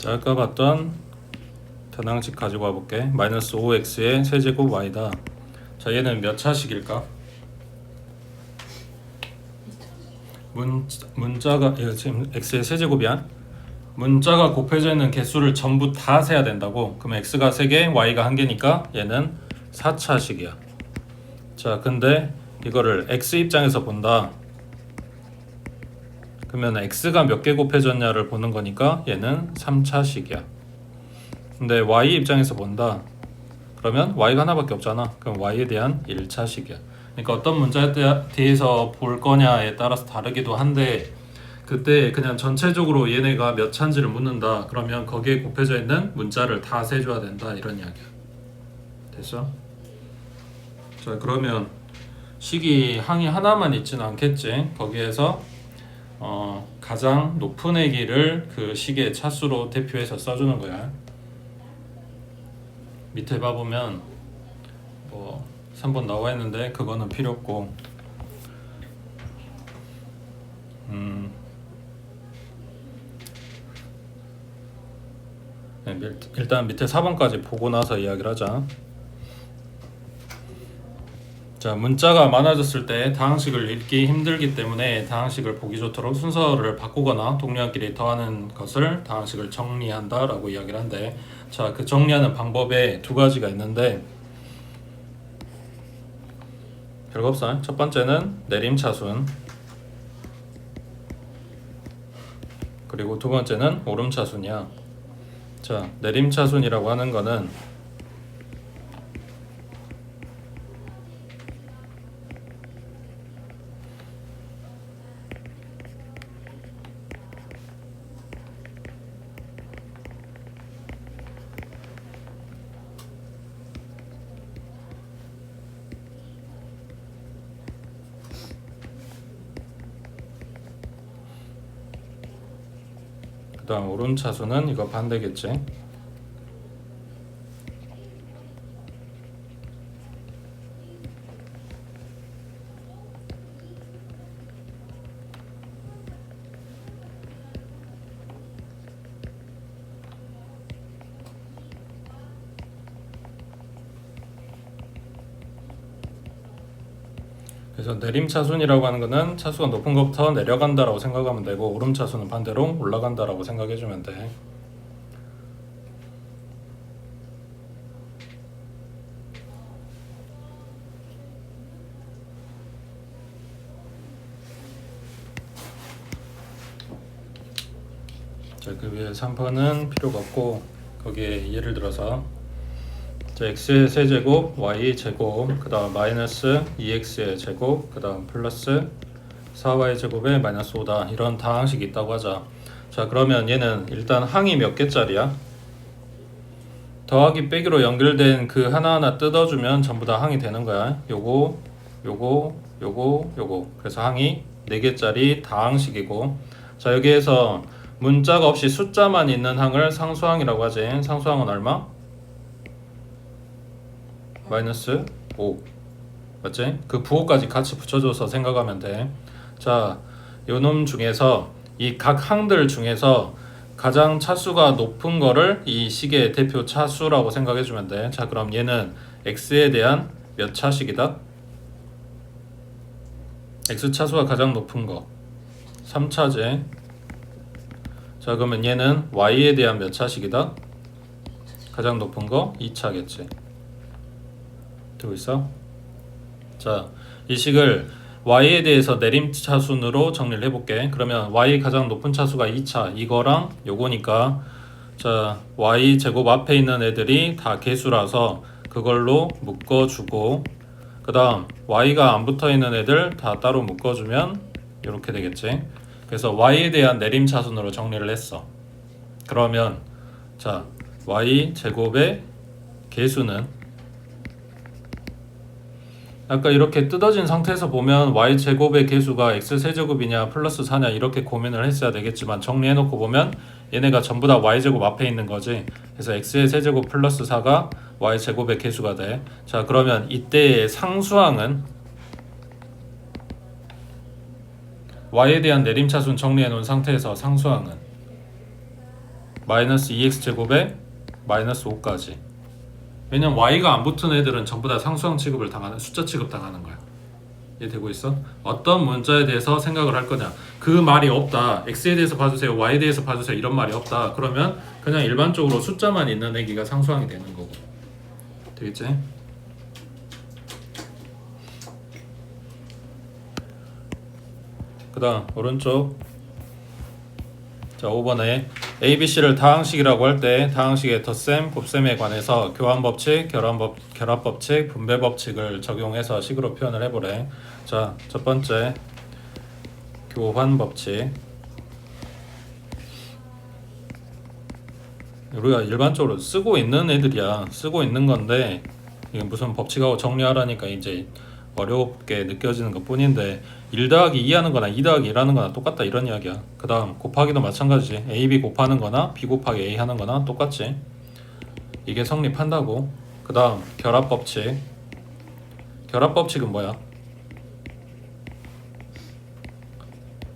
자, 아까 봤던 변항식 가지고 와볼게. 마이너스 5x의 세제곱 y다. 자, 얘는 몇 차식일까? 문자가 이거 지금 x의 세제곱이야. 문자가 곱해져 있는 개수를 전부 다 세야 된다고. 그럼 x가 3개, y가 1개니까 얘는 4차식이야. 자, 근데 이거를 x 입장에서 본다. 그러면 x가 몇 개 곱해졌냐를 보는 거니까 얘는 3차식이야. 근데 y 입장에서 본다. 그러면 y가 하나밖에 없잖아. 그럼 y에 대한 1차식이야. 그러니까 어떤 문자에 대해서 볼 거냐에 따라서 다르기도 한데, 그때 그냥 전체적으로 얘네가 몇 차인지를 묻는다. 그러면 거기에 곱해져 있는 문자를 다 세줘야 된다. 이런 이야기야. 됐어? 자, 그러면 식이 항이 하나만 있지는 않겠지. 거기에서 가장 높은 애기를 그 식의 차수로 대표해서 써주는 거야. 밑에 봐보면 뭐 3번 나와 있는데 그거는 필요 없고, 네, 일단 밑에 4번까지 보고 나서 이야기를 하자. 자, 문자가 많아졌을 때 다항식을 읽기 힘들기 때문에 다항식을 보기 좋도록 순서를 바꾸거나 동료끼리 더하는 것을 다항식을 정리한다 라고 이야기를 한대. 자, 그 정리하는 방법에 두 가지가 있는데, 별거 없어. 첫 번째는 내림차순, 그리고 두 번째는 오름차순이야. 자, 내림차순이라고 하는 거는 그 다음 오름차순은 이거 반대겠지. 그래서 내림차순이라고 하는 거는 차수가 높은 것부터 내려간다라고 생각하면 되고, 오름차순은 반대로 올라간다라고 생각해주면 돼. 자, 그 위에 3번은 필요가 없고, 거기에 예를 들어서 자, x의 세제곱, y 제곱, 그 다음 마이너스 2x의 제곱, 그 다음 플러스 4y 제곱에 마이너스 5다. 이런 다항식이 있다고 하자. 자, 그러면 얘는 일단 항이 몇 개짜리야? 더하기 빼기로 연결된 그 하나하나 뜯어주면 전부 다 항이 되는 거야. 요거, 요거, 요거, 요거. 그래서 항이 4개짜리 다항식이고, 자, 여기에서 문자가 없이 숫자만 있는 항을 상수항이라고 하지. 상수항은 얼마? 마이너스 5. 맞지? 그 부호까지 같이 붙여줘서 생각하면 돼. 자, 요놈 중에서 이 각 항들 중에서 가장 차수가 높은 거를 이 식의 대표 차수라고 생각해주면 돼. 자, 그럼 얘는 x에 대한 몇 차식이다? x 차수가 가장 높은 거 3차제. 자, 그러면 얘는 y에 대한 몇 차식이다? 가장 높은 거 2차겠지. 되고 있어? 자, 이 식을 y에 대해서 내림차순으로 정리를 해볼게. 그러면 y 가장 높은 차수가 2차, 이거랑 요거니까, 자, y 제곱 앞에 있는 애들이 다 개수라서 그걸로 묶어주고, 그 다음 y가 안 붙어있는 애들 다 따로 묶어주면 이렇게 되겠지. 그래서 y에 대한 내림차순으로 정리를 했어. 그러면 자, y 제곱의 개수는 아까 이렇게 뜯어진 상태에서 보면 y제곱의 개수가 x세제곱이냐 플러스 4냐 이렇게 고민을 했어야 되겠지만, 정리해놓고 보면 얘네가 전부 다 y제곱 앞에 있는 거지. 그래서 x의 세제곱 플러스 4가 y제곱의 개수가 돼. 자, 그러면 이때의 상수항은 y에 대한 내림차순 정리해놓은 상태에서 상수항은 마이너스 2x제곱에 마이너스 5까지. 왜냐면 y가 안 붙은 애들은 전부 다 상수항 취급을 당하는, 숫자 취급 당하는 거야. 이해되고 있어? 어떤 문자에 대해서 생각을 할 거냐. 그 말이 없다. x에 대해서 봐주세요, y에 대해서 봐주세요, 이런 말이 없다. 그러면 그냥 일반적으로 숫자만 있는 애기가 상수항이 되는 거고. 되겠지? 그 다음 오른쪽. 자, 5번에 ABC를 다항식이라고 할 때 다항식의 덧셈, 곱셈에 관해서 교환법칙, 결합법칙, 분배법칙을 적용해서 식으로 표현을 해보래. 자, 첫 번째 교환법칙. 우리가 일반적으로 쓰고 있는 애들이야. 쓰고 있는 건데 이게 무슨 법칙하고 정리하라니까 이제 어렵게 느껴지는 것 뿐인데 1 더하기 2 하는 거나 2 더하기 1 하는 거나 똑같다 이런 이야기야. 그 다음 곱하기도 마찬가지지. A, B 곱하는 거나 B 곱하기 A 하는 거나 똑같지. 이게 성립한다고. 그 다음 결합법칙. 결합법칙은 뭐야?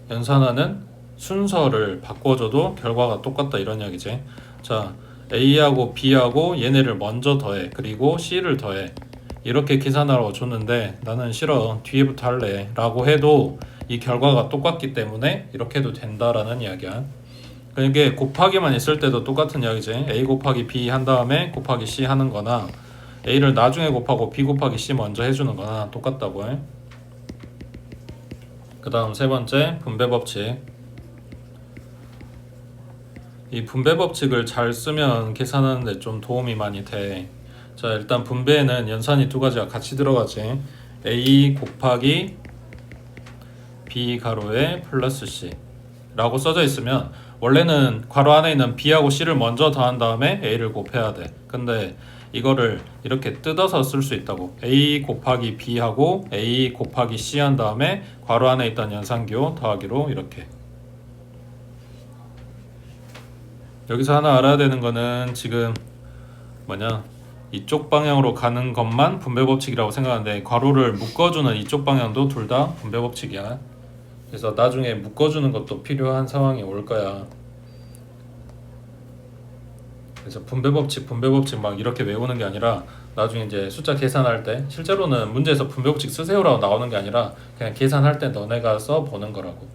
연산하는 순서를 바꿔줘도 결과가 똑같다 이런 이야기지. 자, A하고 B하고 얘네를 먼저 더해. 그리고 C를 더해. 이렇게 계산하라고 줬는데 나는 싫어, 뒤에부터 할래 라고 해도 이 결과가 똑같기 때문에 이렇게 해도 된다라는 이야기야. 이게 곱하기만 있을 때도 똑같은 이야기지. A 곱하기 B 한 다음에 곱하기 C 하는 거나 A를 나중에 곱하고 B 곱하기 C 먼저 해주는 거나 똑같다고 해. 그 다음 세 번째 분배법칙. 이 분배법칙을 잘 쓰면 계산하는데 좀 도움이 많이 돼. 자, 일단 분배에는 연산이 두 가지가 같이 들어가지. A 곱하기 B 가로에 플러스 C 라고 써져 있으면 원래는 괄호 안에 있는 B하고 C를 먼저 더한 다음에 A를 곱해야 돼. 근데 이거를 이렇게 뜯어서 쓸 수 있다고. A 곱하기 B하고 A 곱하기 C 한 다음에 괄호 안에 있던 연산기호 더하기로 이렇게. 여기서 하나 알아야 되는 거는 지금 뭐냐, 이쪽 방향으로 가는 것만 분배법칙이라고 생각하는데 괄호를 묶어주는 이쪽 방향도 둘 다 분배법칙이야. 그래서 나중에 묶어주는 것도 필요한 상황이 올 거야. 그래서 분배법칙 막 이렇게 외우는 게 아니라 나중에 이제 숫자 계산할 때, 실제로는 문제에서 분배법칙 쓰세요라고 나오는 게 아니라 그냥 계산할 때 너네가 써보는 거라고.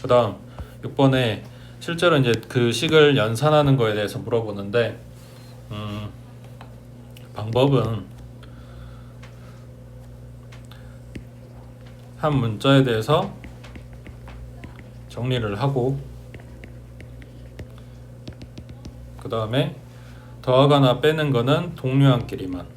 그 다음 6번에 실제로 이제 그 식을 연산하는 거에 대해서 물어보는데 방법은 한 문자에 대해서 정리를 하고 그 다음에 더하거나 빼는 거는 동료한끼리만.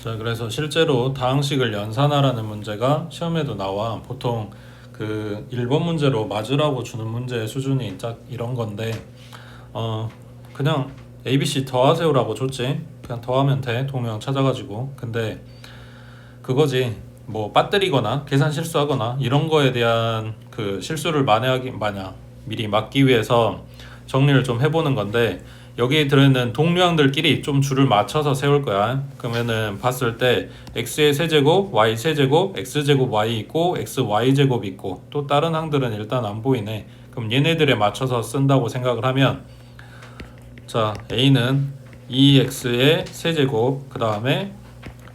자, 그래서 실제로 다항식을 연산하라는 문제가 시험에도 나와. 보통 그 1번 문제로 맞으라고 주는 문제 수준이 딱 이런 건데 그냥 ABC 더하세요라고 줬지. 그냥 더하면 돼, 동영 찾아가지고. 근데 그거지, 뭐 빠뜨리거나 계산 실수하거나 이런 거에 대한 그 실수를 미리 막기 위해서 정리를 좀 해보는 건데, 여기에 들어있는 동류항들끼리 좀 줄을 맞춰서 세울 거야. 그러면은 봤을 때 x의 세제곱, y 세제곱, x제곱 y 있고 xy제곱 있고 또 다른 항들은 일단 안 보이네. 그럼 얘네들에 맞춰서 쓴다고 생각을 하면, 자, a는 2x의 세제곱, 그 다음에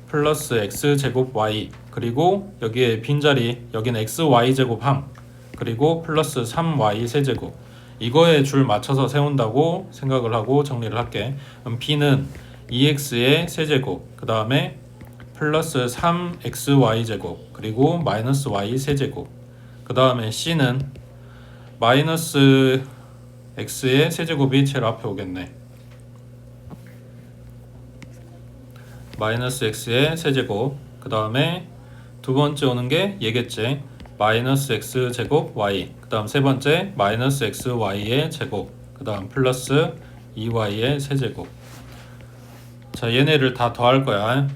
플러스 x제곱 y, 그리고 여기에 빈자리, 여기는 xy제곱 함, 그리고 플러스 3y 세제곱, 이거에 줄 맞춰서 세운다고 생각을 하고 정리를 할게. 그럼 B는 2x의 세제곱, 그 다음에 플러스 3xy제곱, 그리고 마이너스 y 세제곱, 그 다음에 C는 마이너스 x의 세제곱이 제일 앞에 오겠네. 마이너스 x의 세제곱, 그 다음에 두 번째 오는 게 얘겠지. 마이너스 x제곱 y, 그 다음 세 번째 마이너스 xy의 제곱, 그 다음 플러스 2y의 세제곱. 자, 얘네를 다 더할 거야.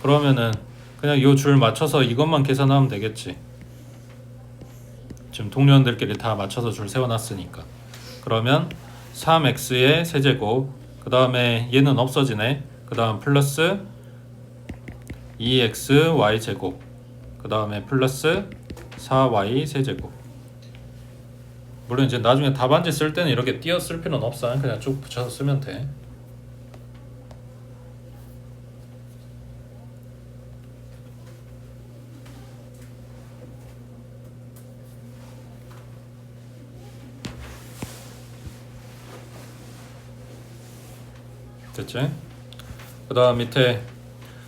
그러면은 그냥 요 줄 맞춰서 이것만 계산하면 되겠지. 지금 동료원들끼리 다 맞춰서 줄 세워놨으니까. 그러면 3x의 세제곱, 그 다음에 얘는 없어지네. 그 다음 플러스 2xy 제곱, 그 다음에 플러스 4y 세제곱. 물론 이제 나중에 답안지 쓸 때는 이렇게 띄어 쓸 필요는 없어. 그냥 쭉 붙여서 쓰면 돼. 됐지? 그 다음 밑에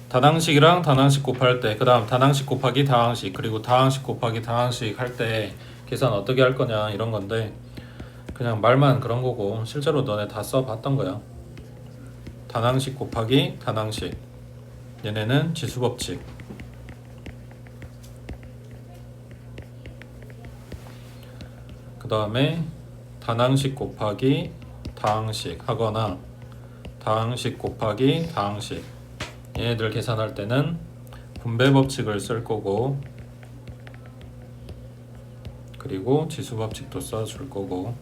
다항식이랑 다항식 곱할 때, 그 다음 다항식 곱하기 다항식, 그리고 다항식 곱하기 다항식 할 때 계산 어떻게 할 거냐 이런 건데, 그냥 말만 그런 거고 실제로 너네 다 써봤던 거야. 다항식 곱하기 다항식, 얘네는 지수법칙. 그 다음에 다항식 곱하기 다항식 하거나 다항식 곱하기 다항식, 얘네들 계산할 때는 분배 법칙을 쓸 거고, 그리고 지수 법칙도 써줄 거고.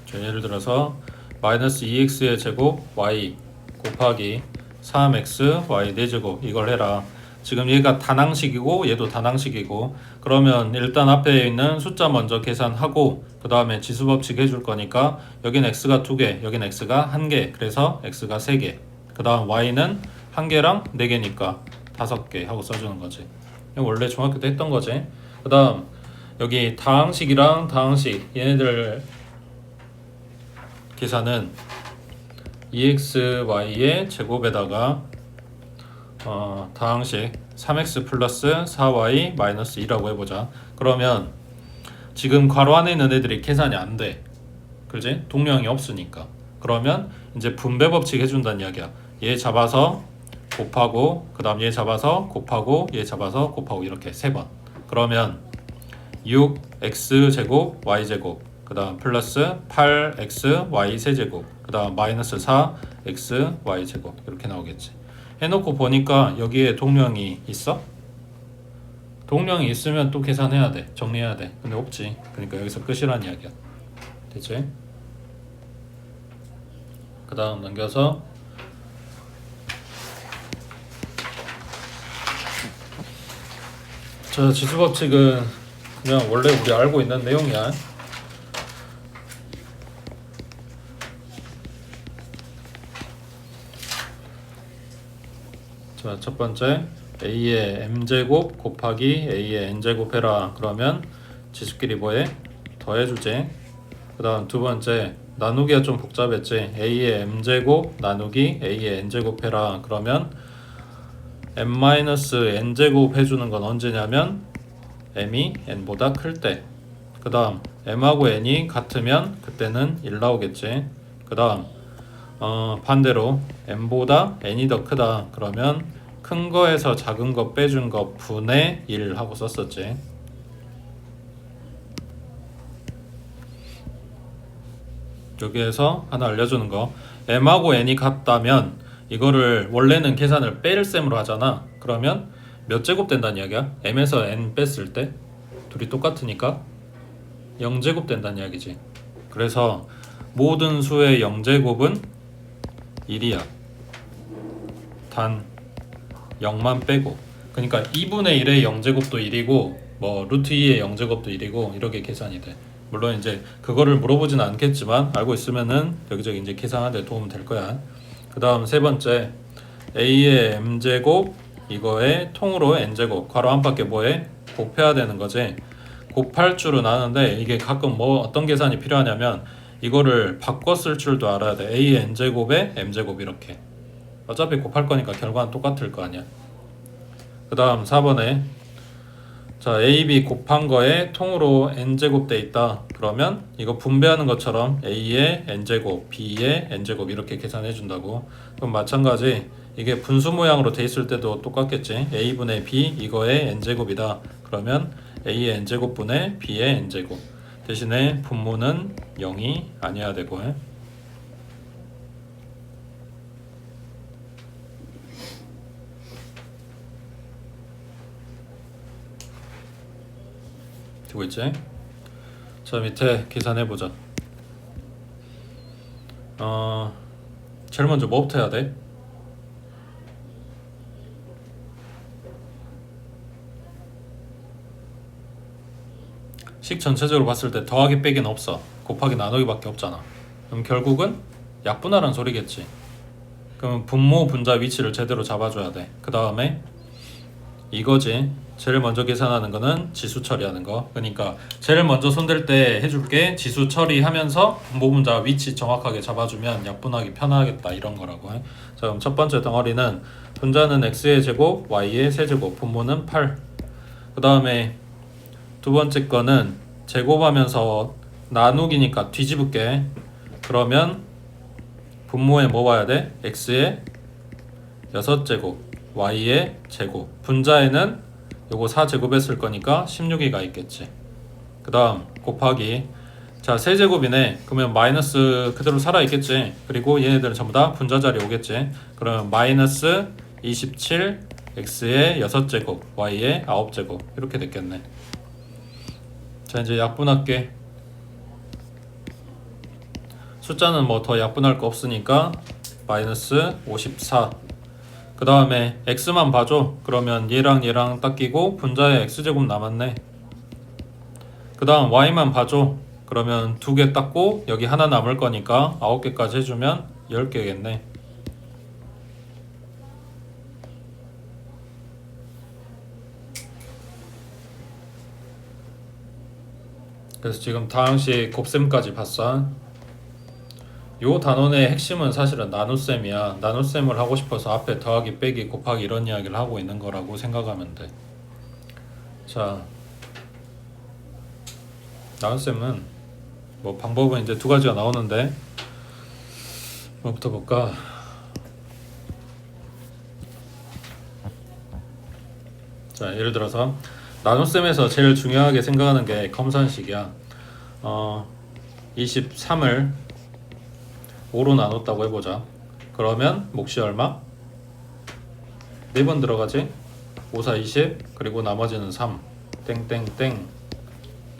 자, 예를 들어서 마이너스 2x의 제곱 y 곱하기 3x y 4제곱 이걸 해라. 지금 얘가 단항식이고 얘도 단항식이고, 그러면 일단 앞에 있는 숫자 먼저 계산하고 그 다음에 지수법칙 해줄 거니까 여긴 x가 2개, 여긴 x가 1개, 그래서 x가 3개, 그 다음 y는 1개랑 4개니까 5개 하고 써주는 거지. 원래 중학교 때 했던 거지. 그 다음 여기 다항식이랑 다항식 얘네들 계산은 2xy의 제곱에다가 다항식 3x 플러스 4y 마이너스 2라고 해보자. 그러면 지금 괄호 안에 있는 애들이 계산이 안 돼. 그지? 동량이 없으니까. 그러면 이제 분배 법칙 해준다는 이야기야. 얘 잡아서 곱하고, 그 다음 얘 잡아서 곱하고, 얘 잡아서 곱하고, 이렇게 3번. 그러면 6x제곱 y제곱, 그 다음 플러스 8xy 세제곱, 그 다음 마이너스 4xy 제곱, 이렇게 나오겠지. 해놓고 보니까 여기에 동량이 있어? 동량이 있으면 또 계산해야 돼. 정리해야 돼. 근데 없지. 그러니까 여기서 끝이란 이야기야. 됐지? 그 다음 넘겨서 자, 지수법칙은 그냥 원래 우리 알고 있는 내용이야. 자, 첫 번째 a의 m제곱 곱하기 a의 n제곱 해라. 그러면 지수끼리 뭐해? 더해주지. 그 다음 두 번째 나누기가 좀 복잡했지. a의 m제곱 나누기 a의 n제곱 해라. 그러면 m-n제곱 해주는 건 언제냐면 m이 n보다 클 때. 그 다음 m하고 n이 같으면 그때는 1 나오겠지. 그 다음 반대로 m보다 n이 더 크다. 그러면 큰 거에서 작은 거 빼준 거 분의 1 하고 썼었지. 여기에서 하나 알려주는 거, m하고 n이 같다면 이거를 원래는 계산을 뺄 셈으로 하잖아. 그러면 몇 제곱 된다는 이야기야? m에서 n 뺐을 때 둘이 똑같으니까 0제곱 된다는 이야기지. 그래서 모든 수의 0제곱은 1이야. 단 0만 빼고. 그러니까 2분의 1의 0제곱도 1이고 뭐 루트 2의 0제곱도 1이고 이렇게 계산이 돼. 물론 이제 그거를 물어보진 않겠지만 알고 있으면은 여기저기 이제 계산하는 데 도움 될 거야. 그 다음 세 번째 a의 m제곱 이거에 통으로 n제곱 괄호 안팎에 뭐해? 곱해야 되는 거지. 곱할 줄은 아는데 이게 가끔 뭐 어떤 계산이 필요하냐면 이거를 바꿔 쓸 줄도 알아야 돼. a의 n제곱에 m제곱 이렇게. 어차피 곱할 거니까 결과는 똑같을 거 아니야. 그 다음 4번에 자, a, b 곱한 거에 통으로 n제곱 돼 있다. 그러면 이거 분배하는 것처럼 a의 n제곱, b의 n제곱 이렇게 계산해 준다고. 그럼 마찬가지 이게 분수 모양으로 돼 있을 때도 똑같겠지. a분의 b 이거의 n제곱이다. 그러면 a의 n제곱분의 b의 n제곱. 대신에 분모는 0이 아니어야 되고. 되고 있지? 자, 밑에 계산해보자. 제일 먼저 뭐부터 해야 돼? 식 전체적으로 봤을 때 더하기 빼기는 없어. 곱하기 나누기밖에 없잖아. 그럼 결국은 약분하라는 소리겠지. 그럼 분모 분자 위치를 제대로 잡아줘야 돼. 그 다음에 이거지. 제일 먼저 계산하는 거는 지수 처리하는 거. 그러니까 제일 먼저 손댈 때 해줄게. 지수 처리하면서 분모 분자 위치 정확하게 잡아주면 약분하기 편하겠다 이런 거라고 해. 자, 그럼 첫 번째 덩어리는 분자는 x의 제곱, y의 세제곱, 분모는 8. 그 다음에 두 번째 거는 제곱하면서 나누기니까 뒤집을게. 그러면 분모에 뭐 봐야 돼? x의 6제곱, y의 제곱. 분자에는 요거 4제곱 했을 거니까 16이 가 있겠지. 그 다음 곱하기. 자, 세제곱이네. 그러면 마이너스 그대로 살아있겠지. 그리고 얘네들은 전부 다 분자 자리 오겠지. 그러면 마이너스 27 x의 6제곱, y의 9제곱 이렇게 됐겠네. 자, 이제 약분할게. 숫자는 뭐 더 약분할 거 없으니까 마이너스 54. 그 다음에 x만 봐줘. 그러면 얘랑 얘랑 딱 끼고 분자에 x제곱 남았네. 그 다음 y만 봐줘. 그러면 2개 닦고 여기 하나 남을 거니까 9개까지 해주면 10개겠네. 그래서 지금 다항식 곱셈까지 봤어. 요 단원의 핵심은 사실은 나눗셈이야. 나눗셈을 하고 싶어서 앞에 더하기 빼기 곱하기 이런 이야기를 하고 있는 거라고 생각하면 돼. 자, 나눗셈은 뭐 방법은 이제 두 가지가 나오는데 뭐부터 볼까? 자, 예를 들어서 나눗셈에서 제일 중요하게 생각하는 게 검산식이야. 23을 5로 나눴다고 해보자. 그러면 몫이 얼마? 4번 들어가지? 5, 4, 20 그리고 나머지는 3 땡땡땡.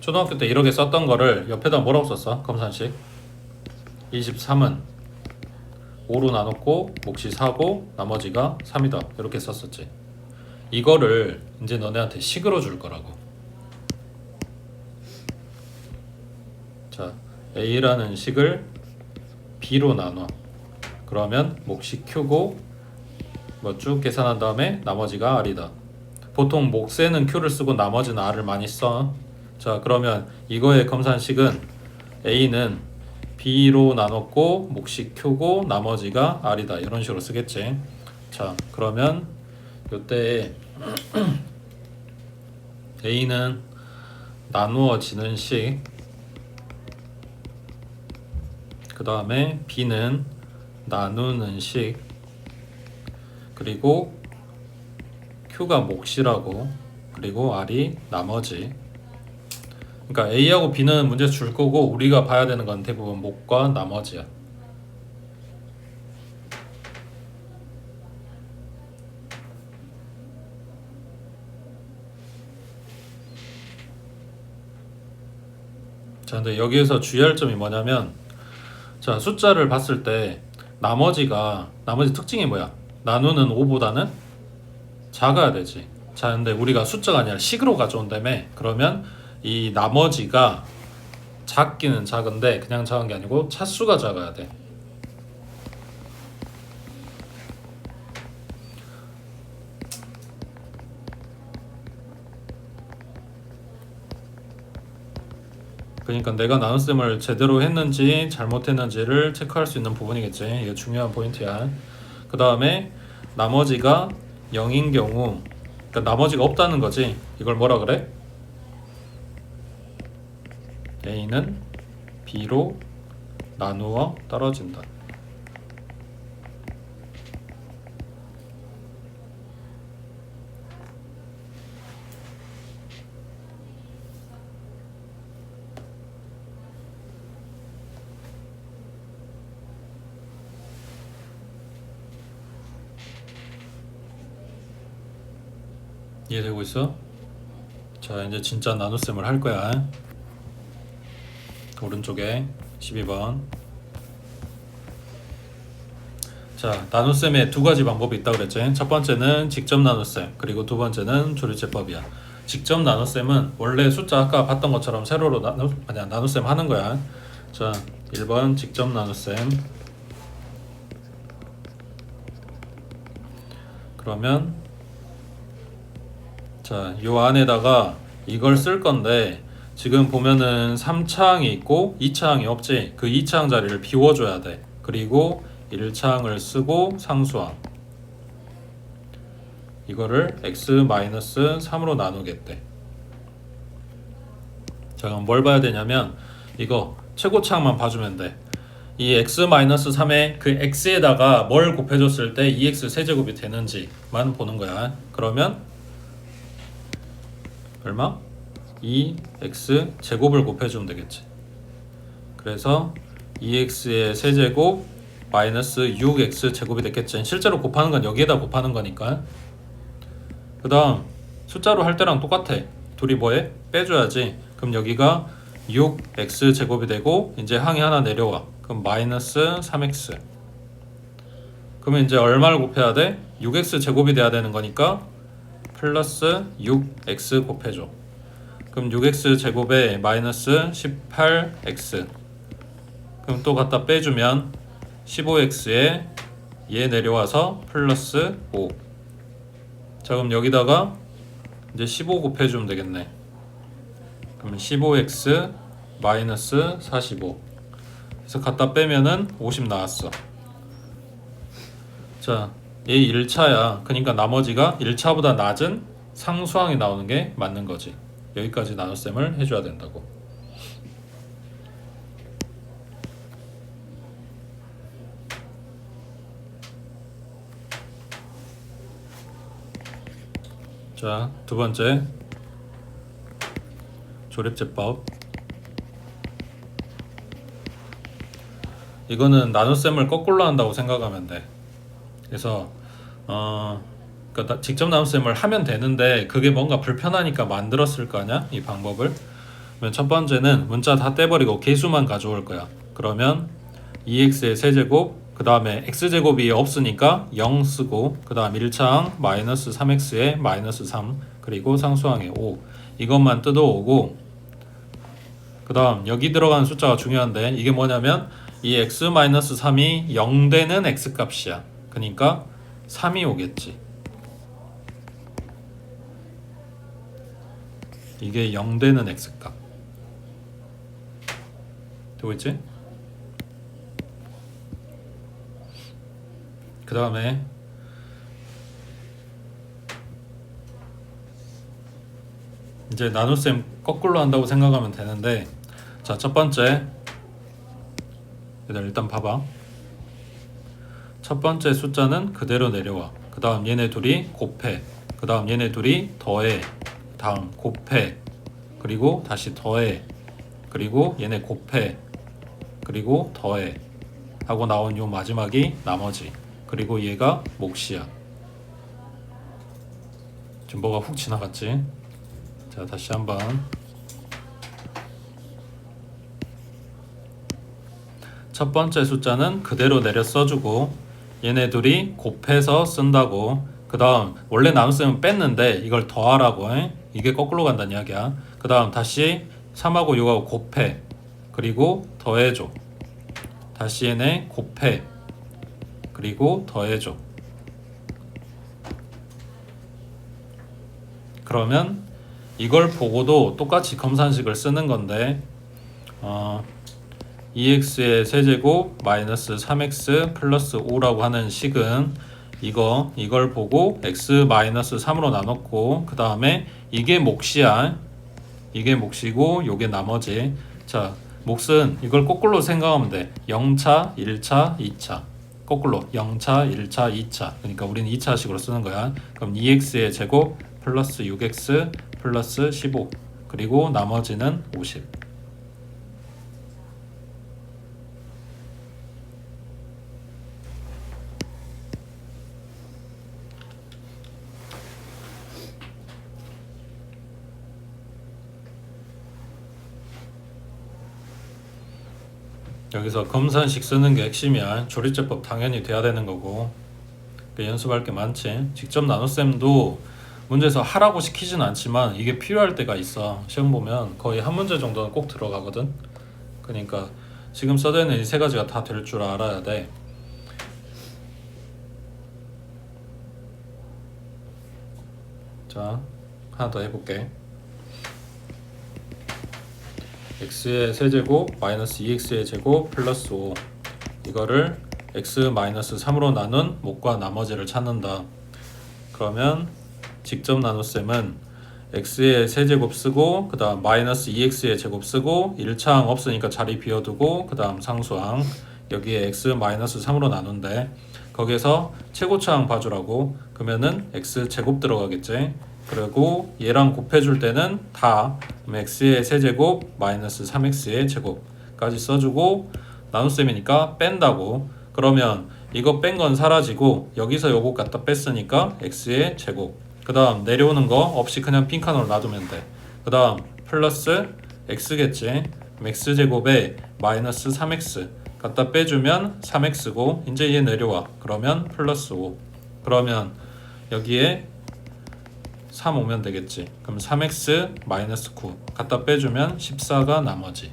초등학교 때 이렇게 썼던 거를 옆에다 뭐라고 썼어? 검산식 23은 5로 나눴고 몫이 4고 나머지가 3이다 이렇게 썼었지. 이거를 이제 너네한테 식으로 줄 거라고. 자, A라는 식을 B로 나눠. 그러면 몫이 Q고 뭐 쭉 계산한 다음에 나머지가 R이다. 보통 몫에는 Q를 쓰고 나머지는 R을 많이 써. 자, 그러면 이거의 검산식은 A는 B로 나눴고 몫이 Q고 나머지가 R이다 이런 식으로 쓰겠지. 자, 그러면 요때 A는 나누어지는 식, 그 다음에 B는 나누는 식, 그리고 Q가 몫이라고, 그리고 R이 나머지. 그러니까 A하고 B는 문제 줄 거고 우리가 봐야 되는 건 대부분 몫과 나머지야. 자, 근데 여기에서 주의할 점이 뭐냐면, 자, 숫자를 봤을 때 나머지 특징이 뭐야? 나누는 5보다는 작아야 되지. 자, 근데 우리가 숫자가 아니라 식으로 가져온다며. 그러면 이 나머지가 작기는 작은데 그냥 작은 게 아니고 차수가 작아야 돼. 그러니까 내가 나눗셈을 제대로 했는지 잘못했는지를 체크할 수 있는 부분이겠지. 이게 중요한 포인트야. 그 다음에 나머지가 0인 경우, 그러니까 나머지가 없다는 거지. 이걸 뭐라 그래? A는 B로 나누어 떨어진다. 이해되고 있어? 자, 이제 진짜 나눗셈을 할 거야. 오른쪽에 12번. 자, 나눗셈에 두 가지 방법이 있다고 그랬지. 첫 번째는 직접 나눗셈, 그리고 두 번째는 조리제법이야. 직접 나눗셈은 원래 숫자 아까 봤던 것처럼 세로로 나눗셈 하는 거야. 자, 1번 직접 나눗셈. 그러면 자, 요 안에다가 이걸 쓸 건데 지금 보면은 3차항이 있고 2차항이 없지. 그 2차항 자리를 비워줘야 돼. 그리고 1차항을 쓰고 상수항 이거를 x-3으로 나누겠대. 자, 그럼 뭘 봐야 되냐면 이거 최고차항만 봐주면 돼. 이 x-3에 그 x에다가 뭘 곱해줬을 때 2x 세제곱이 되는지만 보는 거야. 그러면 얼마? 2x 제곱을 곱해주면 되겠지. 그래서 2x의 세제곱 마이너스 6x 제곱이 됐겠지. 실제로 곱하는 건 여기에다 곱하는 거니까. 그 다음 숫자로 할 때랑 똑같아. 둘이 뭐해? 빼줘야지. 그럼 여기가 6x 제곱이 되고 이제 항이 하나 내려와. 그럼 마이너스 3x. 그러면 이제 얼마를 곱해야 돼? 6x 제곱이 돼야 되는 거니까 플러스 6x 곱해줘. 그럼 6x 제곱에 마이너스 18x. 그럼 또 갖다 빼주면 15x에 얘 내려와서 플러스 5. 자, 그럼 여기다가 이제 15 곱해주면 되겠네. 그러면 15x 마이너스 45. 그래서 갖다 빼면은 50 나왔어. 자, 얘 1차야. 그러니까 나머지가 1차보다 낮은 상수항이 나오는 게 맞는 거지. 여기까지 나눗셈을 해줘야 된다고. 자, 두 번째 조립제법. 이거는 나눗셈을 거꾸로 한다고 생각하면 돼. 그래서 그러니까 직접 나눗셈을 하면 되는데 그게 뭔가 불편하니까 만들었을 거 아니야? 이 방법을. 그러면 첫 번째는 문자 다 떼버리고 개수만 가져올 거야. 그러면 2x의 세제곱, 그 다음에 x제곱이 없으니까 0 쓰고, 그 다음 1차항 마이너스 3x에 마이너스 3, 그리고 상수항에 5 이것만 뜯어오고, 그 다음 여기 들어가는 숫자가 중요한데 이게 뭐냐면 이 x-3이 0 되는 x값이야. 그러니까 3이 오겠지. 이게 0 되는 x값. 되고 있지? 그 다음에 이제 나눗셈 거꾸로 한다고 생각하면 되는데, 자, 첫 번째 얘들 일단 봐봐. 첫 번째 숫자는 그대로 내려와. 그 다음 얘네 둘이 곱해. 그 다음 얘네 둘이 더해. 다음 곱해. 그리고 다시 더해. 그리고 얘네 곱해. 그리고 더해. 하고 나온 요 마지막이 나머지. 그리고 얘가 몫이야. 지금 뭐가 훅 지나갔지? 자, 다시 한번. 첫 번째 숫자는 그대로 내려 써주고 얘네 둘이 곱해서 쓴다고. 그 다음 원래 나눗셈은 뺐는데 이걸 더하라고. 이게 거꾸로 간다는 이야기야. 그 다음 다시 3하고 6하고 곱해. 그리고 더해줘. 다시 얘네 곱해. 그리고 더해줘. 그러면 이걸 보고도 똑같이 검산식을 쓰는 건데 2x의 세제곱 마이너스 3x 플러스 5라고 하는 식은 이걸 보고 x 마이너스 3으로 나눴고, 그 다음에 이게 몫이야. 이게 몫이고 요게 나머지. 자, 몫은 이걸 거꾸로 생각하면 돼. 0차, 1차, 2차. 거꾸로 0차, 1차, 2차. 그러니까 우리는 2차식으로 쓰는 거야. 그럼 2x의 제곱 플러스 6x 플러스 15. 그리고 나머지는 50. 여기서 검산식 쓰는 게 핵심이야. 조리제법 당연히 돼야 되는 거고. 연습할 게 많지. 직접 나눗셈도 문제에서 하라고 시키진 않지만 이게 필요할 때가 있어. 시험 보면 거의 한 문제 정도는 꼭 들어가거든. 그러니까 지금 써져 있는 이 세 가지가 다 될 줄 알아야 돼. 자, 하나 더 해볼게. x의 세제곱 마이너스 2x의 제곱 플러스 5, 이거를 x 마이너스 3으로 나눈 목과 나머지를 찾는다. 그러면 직접 나눗셈은 x의 세제곱 쓰고 그 다음 마이너스 2x의 제곱 쓰고 1차항 없으니까 자리 비워두고 그 다음 상수항 여기에 x 마이너스 3으로 나눈대. 거기에서 최고차항 봐주라고. 그러면은 x 제곱 들어가겠지. 그리고 얘랑 곱해줄 때는 다 x의 세제곱 마이너스 3x의 제곱까지 써주고 나눗셈이니까 뺀다고. 그러면 이거 뺀 건 사라지고 여기서 요거 갖다 뺐으니까 x의 제곱. 그 다음 내려오는 거 없이 그냥 빈칸으로 놔두면 돼. 그 다음 플러스 x겠지. x제곱에 마이너스 3x 갖다 빼주면 3x고 이제 얘 내려와. 그러면 플러스 5. 그러면 여기에 3 오면 되겠지. 그럼 3x 마이너스 9 갖다 빼주면 14가 나머지.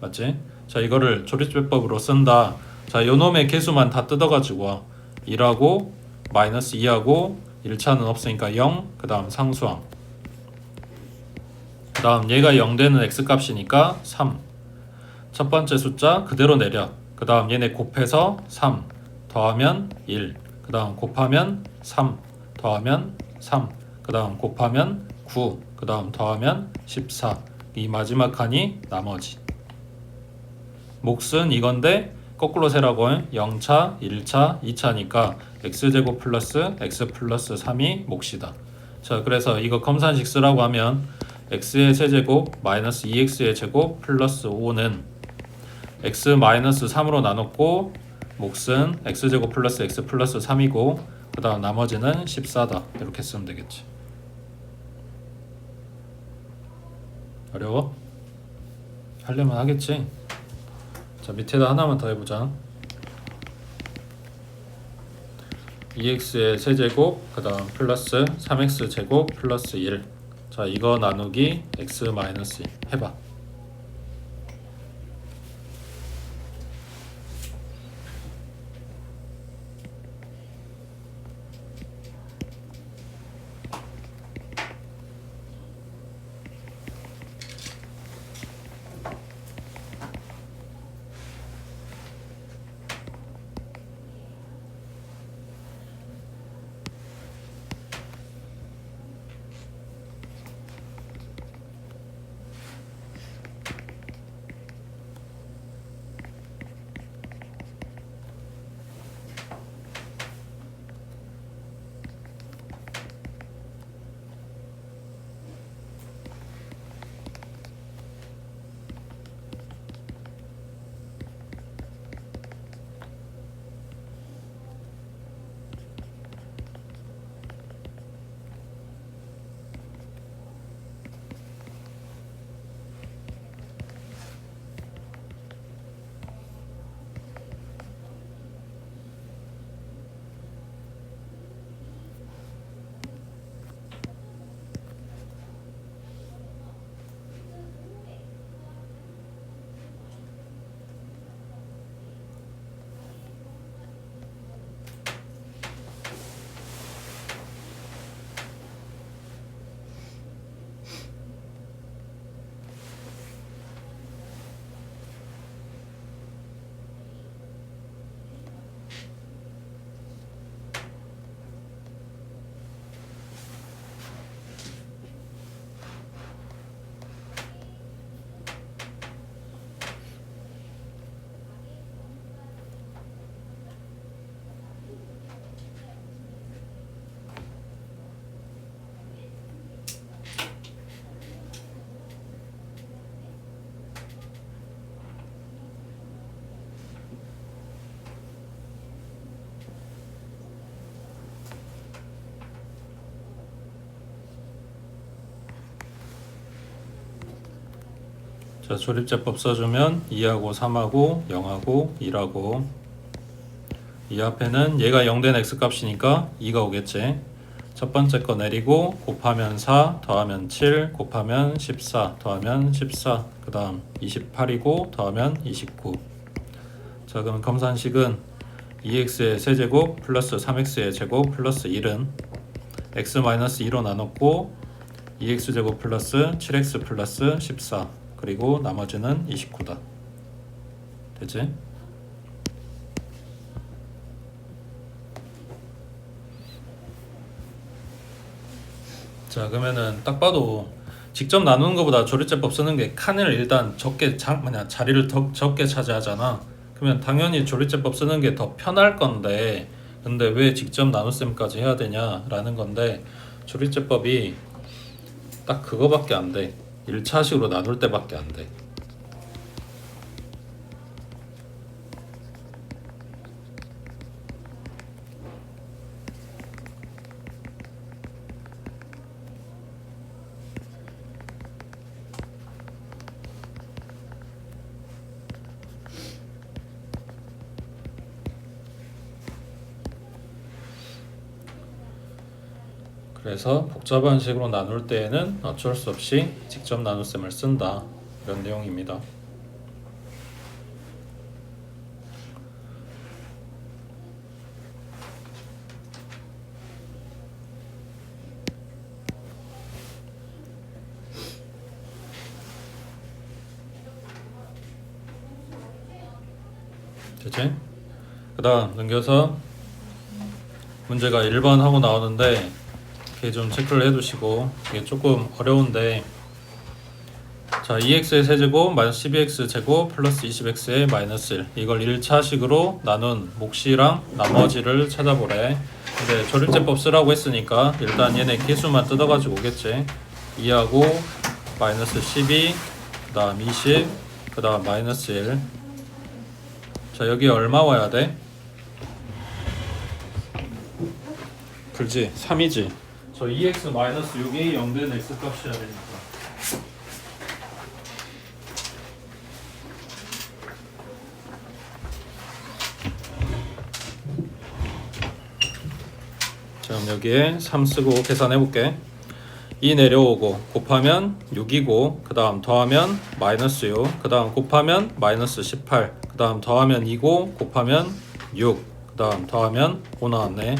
맞지? 자, 이거를 조리제법으로 쓴다. 자, 요놈의 개수만 다 뜯어가지고 와. 1하고 마이너스 2하고 1차는 없으니까 0. 그 다음 상수항. 그 다음 얘가 0 되는 x값이니까 3. 첫 번째 숫자 그대로 내려. 그 다음 얘네 곱해서 3 더하면 1. 그 다음 곱하면 3 더하면 3. 그 다음 곱하면 9. 그 다음 더하면 14. 이 마지막 칸이 나머지. 몫은 이건데 거꾸로 세라고. 0차, 1차, 2차니까 x제곱 플러스 x 플러스 3이 몫이다. 자, 그래서 이거 검산식 쓰라고 하면 x의 세제곱 마이너스 2x의 제곱 플러스 5는 x 마이너스 3으로 나눴고 몫은 x제곱 플러스 x 플러스 3이고 그 다음 나머지는 14다. 이렇게 쓰면 되겠지. 어려워? 하려면 하겠지. 자, 밑에다 하나만 더 해보자. 2x의 세제곱 그 다음 플러스 3x 제곱 플러스 1. 자, 이거 나누기 x 마이너스 2 해봐. 자, 조립제법 써주면 2하고 3하고 0하고 1하고 이 앞에는 얘가 0된 x값이니까 2가 오겠지. 첫 번째 거 내리고 곱하면 4 더하면 7 곱하면 14 더하면 14 그 다음 28이고 더하면 29. 자, 그럼 검산식은 2x의 세제곱 플러스 3x의 제곱 플러스 1은 x-2로 나눴고 2x제곱 플러스 7x 플러스 14 그리고 나머지는 29다. 되지? 자, 그러면은 딱 봐도 직접 나누는 것보다 조립제법 쓰는 게 칸을 일단 자리를 더 적게 차지하잖아. 그러면 당연히 조립제법 쓰는 게 더 편할 건데, 근데 왜 직접 나눗셈까지 해야 되냐라는 건데, 조립제법이 딱 그거밖에 안 돼. 1차식으로 나눌 때밖에 안 돼. 그래서 복잡한 식으로 나눌 때에는 어쩔 수 없이 직접 나눗셈을 쓴다. 이런 내용입니다. 되지? 그 다음 넘겨서 문제가 1번 하고 나오는데 이렇게 좀 체크를 해두시고, 이게 조금 어려운데, 자, 2x의 세제곱 마이너스 12x 제곱 플러스 20x의 마이너스 1 이걸 1차식으로 나눈 몫이랑 나머지를 찾아보래. 근데 조립제법 쓰라고 했으니까 일단 얘네 개수만 뜯어가지고 오겠지. 2하고 마이너스 12 그 다음 20 그 다음 마이너스 1. 자, 여기 얼마 와야 돼? 그렇지, 3이지. 저 2x 마이너스 6이 0된 x 값이어야 되니까. 자, 그럼 여기에 3 쓰고 계산해 볼게. 2 내려오고 곱하면 6이고 그 다음 더하면 마이너스 6 그 다음 곱하면 마이너스 18 그 다음 더하면 2고 곱하면 6 그 다음 더하면 5 나왔네.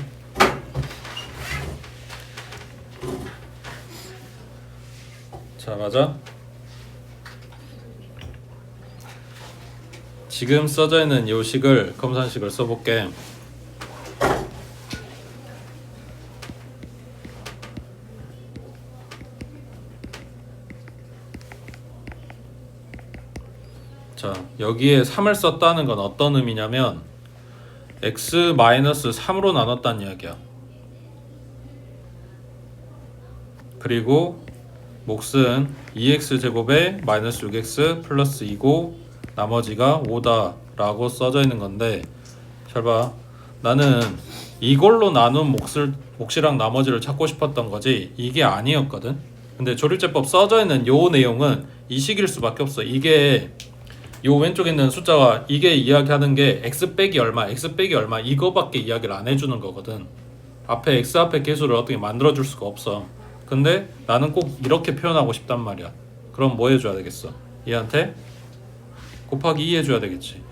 자, 맞아? 지금 써져 있는 이 식을 검산식을 써볼게. 자, 여기에 3을 썼다는 건 어떤 의미냐면 x-3으로 나눴다는 이야기야. 그리고 몫은 2x제곱에 마이너스 6x 플러스 2고 나머지가 5다 라고 써져 있는 건데, 잘 봐. 나는 이걸로 나눈 몫이랑 나머지를 찾고 싶었던 거지 이게 아니었거든. 근데 조립제법 써져 있는 요 내용은 이 식일 수밖에 없어. 이게 요 왼쪽에 있는 숫자가 이게 이야기하는 게 x 빼기 얼마 이거밖에 이야기를 안 해주는 거거든. 앞에 x 앞에 개수를 어떻게 만들어줄 수가 없어. 근데 나는 꼭 이렇게 표현하고 싶단 말이야. 그럼 뭐 해줘야 되겠어? 얘한테 곱하기 2 해줘야 되겠지.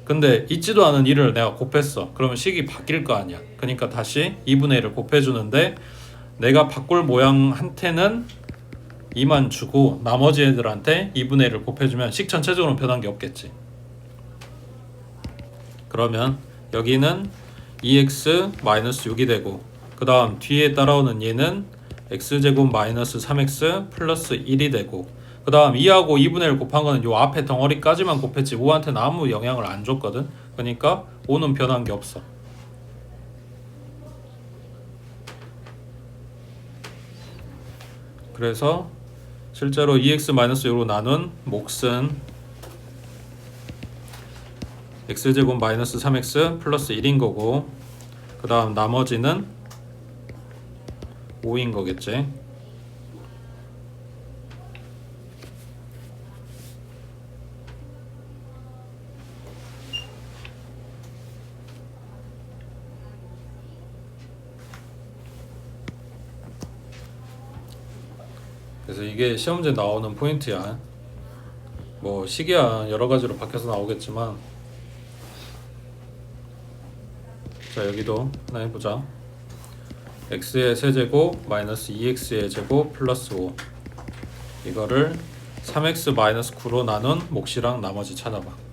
근데 있지도 않은 1을 내가 곱했어. 그러면 식이 바뀔 거 아니야. 그러니까 다시 2분의 1을 곱해주는데, 내가 바꿀 모양한테는 2만 주고 나머지 애들한테 2분의 1을 곱해주면 식 전체적으로 변한 게 없겠지. 그러면 여기는 2x-6이 되고 그 다음 뒤에 따라오는 얘는 x제곱 마이너스 3x 플러스 1이 되고, 그 다음 2하고 2분의 1 곱한 거는 요 앞에 덩어리까지만 곱했지 5한테는 아무 영향을 안 줬거든. 그러니까 5는 변한 게 없어. 그래서 실제로 2x-6로 나눈 몫은 x제곱 마이너스 3x 플러스 1인 거고, 그 다음 나머지는 5인 거겠지. 그래서 이게 시험제 나오는 포인트야. 뭐 식이야 여러 가지로 바뀌어서 나오겠지만, 자 여기도 하나 해보자. x의 세제곱 마이너스 2x의 제곱 플러스 5, 이거를 3x 마이너스 9로 나눈 몫이랑 나머지 찾아봐.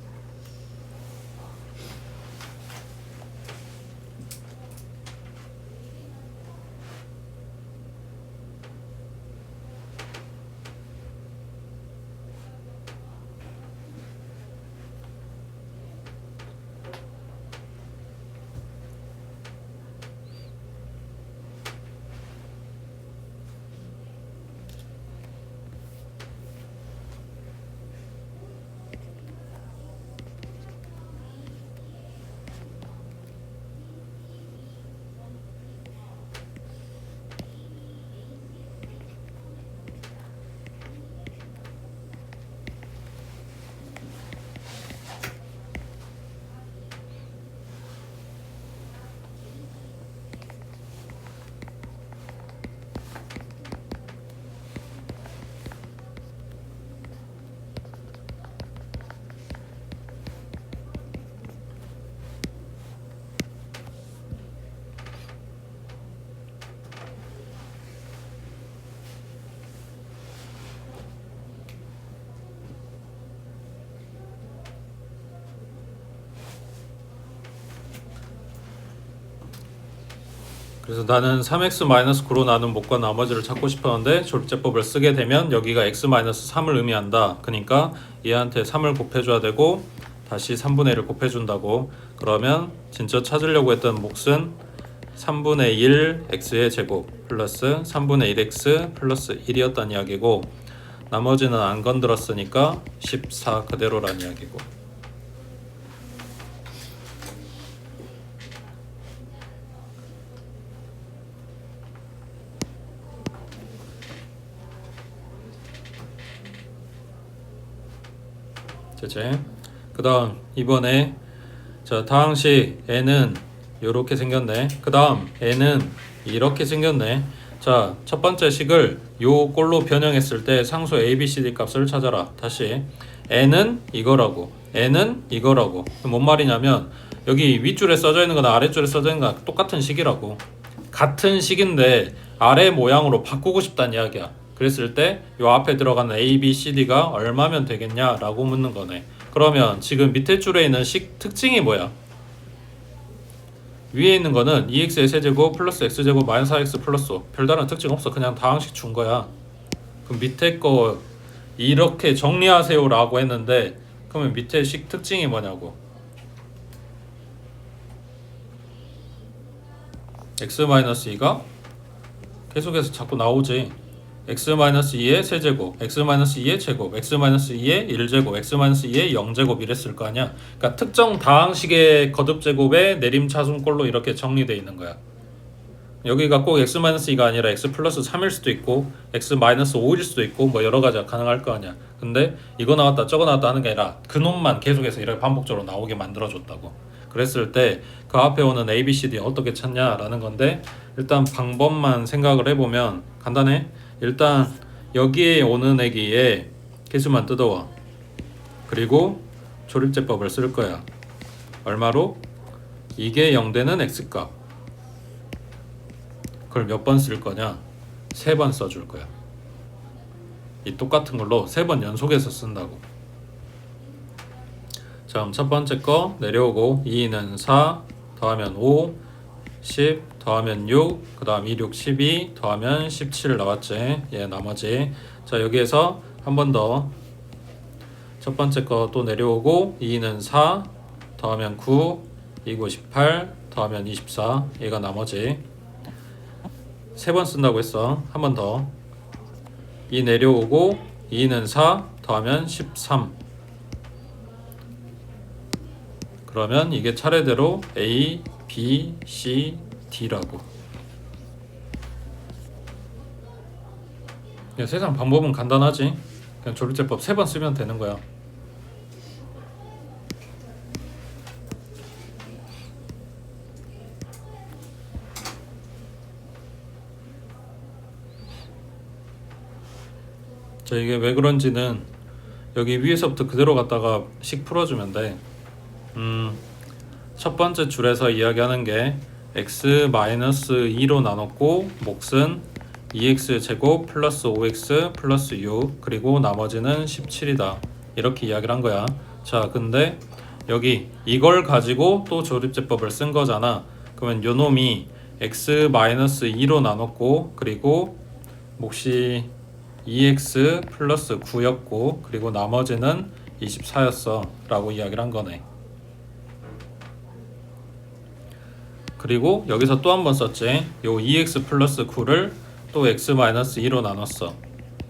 그래서 나는 3x-9로 나눈 몫과 나머지를 찾고 싶었는데 조립제법을 쓰게 되면 여기가 x-3을 의미한다. 그러니까 얘한테 3을 곱해줘야 되고 다시 3분의 1을 곱해준다고. 그러면 진짜 찾으려고 했던 몫은 3분의 1 x의 제곱 플러스 3분의 1 x 플러스 1이었단 이야기고, 나머지는 안 건드렸으니까 14 그대로란 이야기고. 그 다음 이번에 자 다항식 n은 이렇게 생겼네. 그 다음 n은 이렇게 생겼네. 자 첫 번째 식을 요 꼴로 변형했을 때 상수 a, b, c, d 값을 찾아라. 다시 n은 이거라고 n은 이거라고. 뭔 말이냐면 여기 윗줄에 써져 있는 거나 아랫줄에 써져 있는 거나 똑같은 식이라고. 같은 식인데 아래 모양으로 바꾸고 싶다는 이야기야. 그랬을 때 요 앞에 들어가는 a, b, c, d가 얼마면 되겠냐 라고 묻는 거네. 그러면 지금 밑에 줄에 있는 식 특징이 뭐야? 위에 있는 거는 2x의 세제곱 플러스 x제곱 마이너스 4x 플러스 5. 별다른 특징 없어. 그냥 다항식 준 거야. 그럼 밑에 거 이렇게 정리하세요 라고 했는데, 그러면 밑에 식 특징이 뭐냐고. x-2가 계속해서 자꾸 나오지. x-2의 세제곱, x-2의 제곱, x-2의 1제곱, x-2의 0제곱 이랬을 거 아니야. 그러니까 특정 다항식의 거듭제곱의 내림차순꼴로 이렇게 정리되어 있는 거야. 여기가 꼭 x-2가 아니라 x 플러스 3일 수도 있고 x-5일 수도 있고 뭐 여러 가지가 가능할 거 아니야. 근데 이거 나왔다 저거 나왔다 하는 게 아니라 그 놈만 계속해서 이렇게 반복적으로 나오게 만들어줬다고. 그랬을 때 그 앞에 오는 a, b, c, d 어떻게 찾냐라는 건데, 일단 방법만 생각을 해보면 간단해. 일단 여기에 오는 애기에 개수만 뜯어와. 그리고 조립제법을 쓸 거야. 얼마로? 이게 0되는 x값. 그걸 몇 번 쓸 거냐? 3번 써줄 거야. 이 똑같은 걸로 3번 연속해서 쓴다고. 자, 그럼 첫 번째 거 내려오고 2는 4 더하면 5 10 더하면 6 그 다음 2, 6, 12 더하면 17 나왔지. 예, 나머지. 자, 여기에서 한 번 더 첫 번째 거 또 내려오고 2는 4 더하면 9 2, 18 더하면 24 얘가 나머지. 3번 쓴다고 했어. 한 번 더. 2 내려오고 2는 4 더하면 13. 그러면 이게 차례대로 A, B, C, D라고. 그냥 세상 방법은 간단하지. 그냥 조립제법 3번 쓰면 되는 거야. 자, 이게 왜 그런지는 여기 위에서부터 그대로 갖다가 식 풀어주면 돼. 첫 번째 줄에서 이야기하는 게 x-2로 나눴고 몫은 2x 제곱 플러스 5x 플러스 6 그리고 나머지는 17이다 이렇게 이야기를 한 거야. 자, 근데 여기 이걸 가지고 또 조립제법을 쓴 거잖아. 그러면 요 놈이 x-2로 나눴고 그리고 몫이 2x 플러스 9였고 그리고 나머지는 24였어 라고 이야기를 한 거네. 그리고 여기서 또 한 번 썼지. 요 2x 플러스 9를 또 x-2로 나눴어.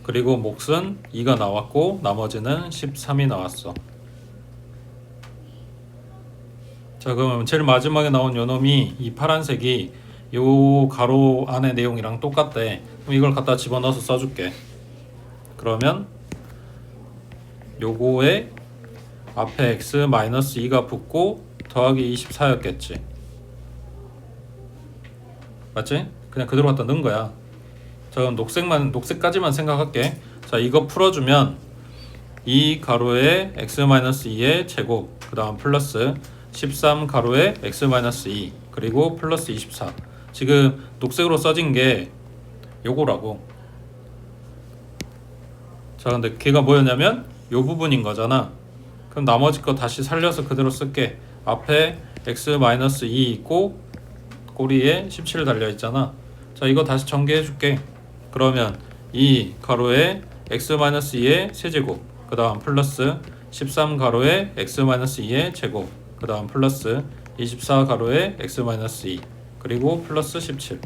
그리고 몫은 2가 나왔고 나머지는 13이 나왔어. 자, 그럼 제일 마지막에 나온 요 놈이 이 파란색이 요 가로 안의 내용이랑 똑같대. 그럼 이걸 갖다 집어넣어서 써줄게. 그러면 요거에 앞에 x-2가 붙고 더하기 24였겠지. 맞지? 그냥 그대로 갖다 넣은 거야. 자, 그럼 녹색까지만 생각할게. 자, 이거 풀어주면 이 가로에 x-2의 제곱 그 다음 플러스 13 가로에 x-2 그리고 플러스 24. 지금 녹색으로 써진 게 요거라고. 자, 근데 걔가 뭐였냐면 요 부분인 거잖아. 그럼 나머지 거 다시 살려서 그대로 쓸게. 앞에 x-2 있고 꼬리에 17 달려있잖아. 자, 이거 다시 전개해 줄게. 그러면 이 가로에 x-2의 세제곱 그 다음 플러스 13 가로에 x-2의 제곱 그 다음 플러스 24 가로에 x-2 그리고 플러스 17.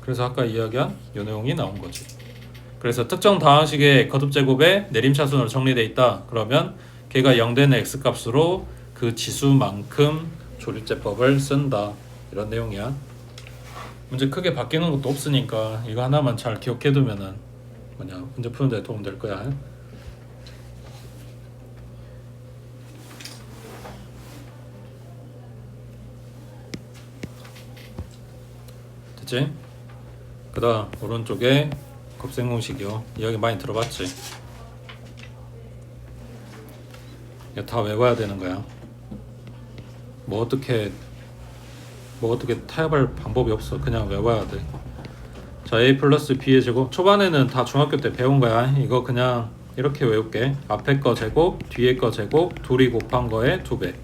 그래서 아까 이야기한 이 내용이 나온 거지. 그래서 특정 다항식의 거듭제곱에 내림차순으로 정리되어 있다. 그러면 걔가 0되는 x값으로 그 지수만큼 조립제법을 쓴다. 이런 내용이야. 문제 크게 바뀌는 것도 없으니까 이거 하나만 잘 기억해두면은 문제 푸는 데 도움 될 거야. 됐지? 그 다음 오른쪽에 곱셈공식이요. 이야기 많이 들어봤지? 이거 다 외워야 되는 거야. 뭐 어떻게 타협할 방법이 없어. 그냥 외워야 돼. 자, a 플러스 b의 제곱. 초반에는 다 중학교 때 배운 거야. 이거 그냥 이렇게 외울게. 앞에 거 제곱, 뒤에 거 제곱, 둘이 곱한 거의 2배.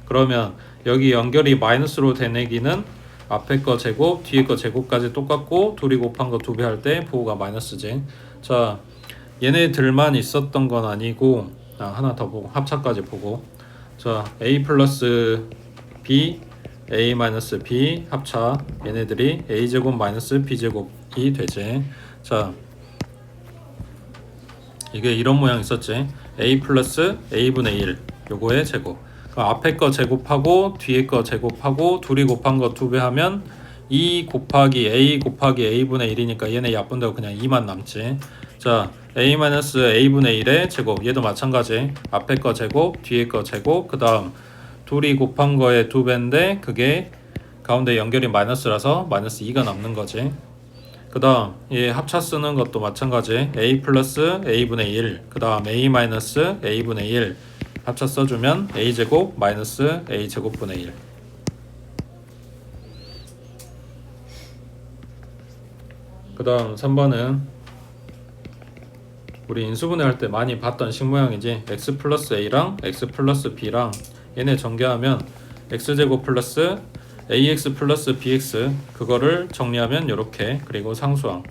그러면 여기 연결이 마이너스로 된 얘기는 앞에 거 제곱, 뒤에 거 제곱까지 똑같고 둘이 곱한 거 2배 할 때 부호가 마이너스지. 자, 얘네들만 있었던 건 아니고 하나 더 보고 합차까지 보고. 자, a 플러스 b, a 마이너스 b 합차 얘네들이 a 제곱 마이너스 b 제곱이 되지. 자, 이게 이런 모양 있었지. a 플러스 a분의 1 요거의 제곱. 앞에 거 제곱하고 뒤에 거 제곱하고 둘이 곱한 거 2배 하면 2 곱하기 a 곱하기 a분의 1이니까 얘네 약분되고 그냥 2만 남지. 자, a 마이너스 a분의 1의 제곱. 얘도 마찬가지. 앞에 거 제곱 뒤에 거 제곱 그 다음 둘이 곱한 거의 2배인데 그게 가운데 연결이 마이너스라서 마이너스 2가 남는 거지. 그 다음 얘 합차 쓰는 것도 마찬가지. a 플러스 a분의 1 그 다음 a 마이너스 a분의 1 합차 써주면 a제곱 마이너스 a제곱분의 1. 그 다음 3번은 우리 인수분해 할 때 많이 봤던 식 모양이지. x 플러스 a랑 x 플러스 b랑 얘네 전개하면 x제곱 플러스 ax 플러스 bx 그거를 정리하면 이렇게. 그리고 상수항.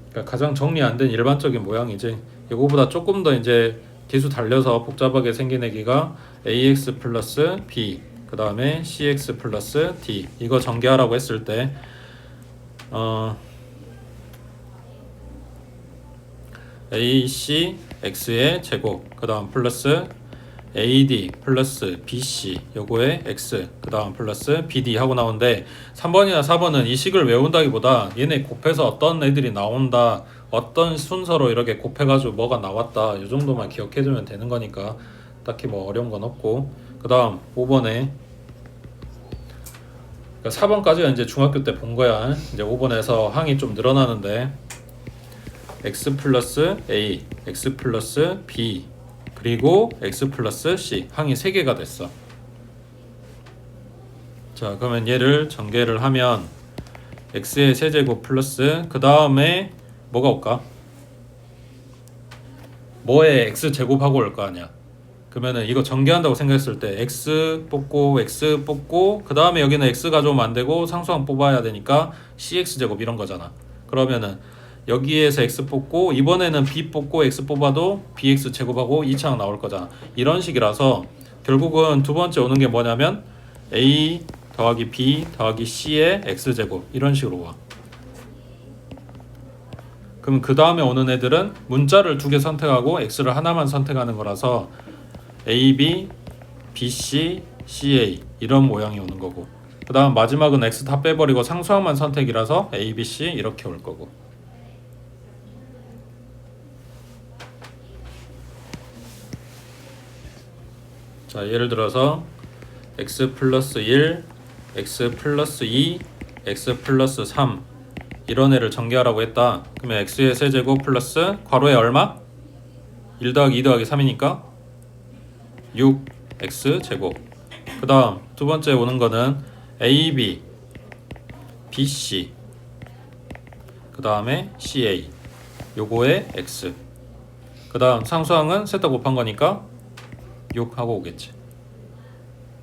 그러니까 가장 정리 안 된 일반적인 모양이지. 이거보다 조금 더 이제 기수 달려서 복잡하게 생긴 애기가 ax 플러스 b 그 다음에 cx 플러스 d 이거 전개하라고 했을 때 ac x의 제곱 그 다음 플러스 AD 플러스 BC 요거에 X 그 다음 플러스 BD 하고 나오는데 3번이나 4번은 이 식을 외운다기보다 얘네 곱해서 어떤 애들이 나온다 어떤 순서로 이렇게 곱해가지고 뭐가 나왔다 이 정도만 기억해두면 되는 거니까 딱히 뭐 어려운 건 없고. 그 다음 5번에 그러니까 4번까지가 이제 중학교 때 본 거야. 이제 5번에서 항이 좀 늘어나는데 x 플러스 a, x 플러스 b, 그리고 x 플러스 c 항이 3개가 됐어. 자, 그러면 얘를 전개를 하면 x의 세제곱 플러스 그 다음에 뭐가 올까? 뭐에 x 제곱하고 올 거 아니야. 그러면은 이거 전개한다고 생각했을 때 x 뽑고 그 다음에 여기는 x 가져오면 안 되고 상수항 뽑아야 되니까 cx 제곱 이런 거잖아. 그러면은 여기에서 x 뽑고 이번에는 b 뽑고 x 뽑아도 bx 제곱하고 2차항 나올 거잖아. 이런 식이라서 결국은 두 번째 오는 게 뭐냐면 a 더하기 b 더하기 c의 x 제곱 이런 식으로 와. 그럼 그 다음에 오는 애들은 문자를 2개 선택하고 x를 하나만 선택하는 거라서 AB, BC, CA 이런 모양이 오는 거고, 그 다음 마지막은 x 다 빼버리고 상수항만 선택이라서 A, B, C 이렇게 올 거고. 자, 예를 들어서 x 플러스 1, x 플러스 2, x 플러스 3 이런 애를 전개하라고 했다. 그러면 x의 세제곱 플러스 괄호에 얼마? 1 더하기 2 더하기 3이니까 6x 제곱. 그 다음 두 번째 오는 거는 AB, BC, 그 다음에 CA 요거에 x. 그 다음 상수항은 셋 다 곱한 거니까 6 하고 오겠지.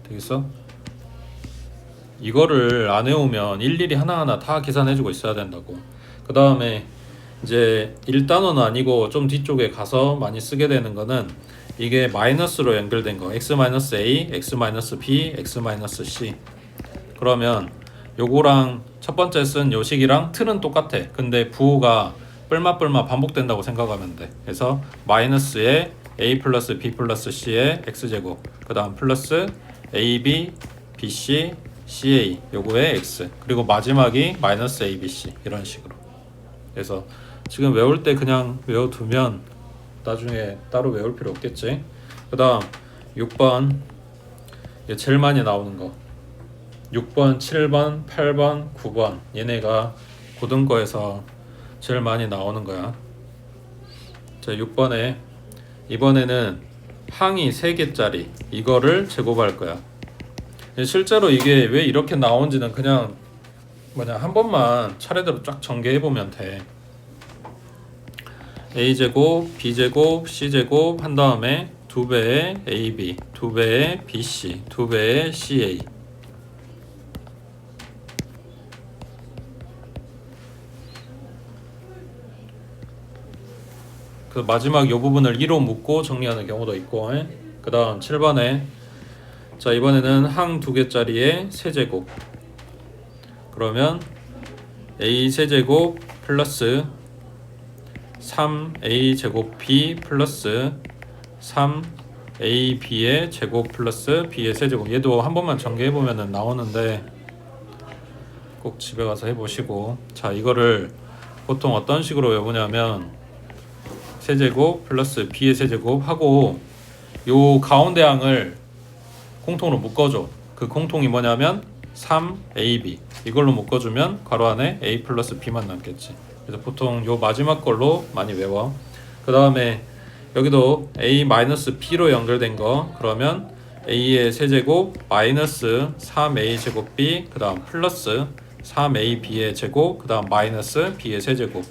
되겠어? 이거를 안 해오면 일일이 하나하나 다 계산해주고 있어야 된다고. 그 다음에 이제 1단원은 아니고 좀 뒤쪽에 가서 많이 쓰게 되는 거는 이게 마이너스로 연결된 거 x-a, x-b, x-c. 그러면 요거랑 첫 번째 쓴 요식이랑 틀은 똑같아. 근데 부호가 뿔맛 반복된다고 생각하면 돼. 그래서 마이너스에 a 플러스 b 플러스 c의 x제곱, 그 다음 플러스 ab, bc, ca 요거의 x, 그리고 마지막이 마이너스 abc 이런 식으로. 그래서 지금 외울 때 그냥 외워두면 나중에 따로 외울 필요 없겠지. 그 다음 6번 이게 제일 많이 나오는 거 6번, 7번, 8번, 9번 얘네가 고등거에서 제일 많이 나오는 거야. 자, 6번에 이번에는 항이 3개짜리 이거를 제곱할 거야. 실제로 이게 왜 이렇게 나온지는 그냥 한 번만 차례대로 쫙 전개해보면 돼. a제곱, b제곱, c제곱 한 다음에 2배의 ab, 2배의 bc, 2배의 ca. 그 마지막 요 부분을 2로 묶고 정리하는 경우도 있고. 그 다음 7번에 자, 이번에는 항 2개짜리의 세제곱. 그러면 a 세제곱 플러스 3a 제곱 b 플러스 3ab의 제곱 플러스 b의 세제곱. 얘도 한 번만 전개해보면 나오는데 꼭 집에 가서 해보시고. 자, 이거를 보통 어떤 식으로 외우냐면 세제곱 플러스 b의 세제곱 하고 요 가운데 항을 공통으로 묶어줘. 그 공통이 뭐냐면 3ab 이걸로 묶어주면 괄호 안에 a 플러스 b만 남겠지. 그래서 보통 요 마지막 걸로 많이 외워. 그 다음에 여기도 a 마이너스 b로 연결된 거 그러면 a의 세제곱 마이너스 3a 제곱 b 그 다음 플러스 3ab의 제곱 그 다음 마이너스 b의 세제곱.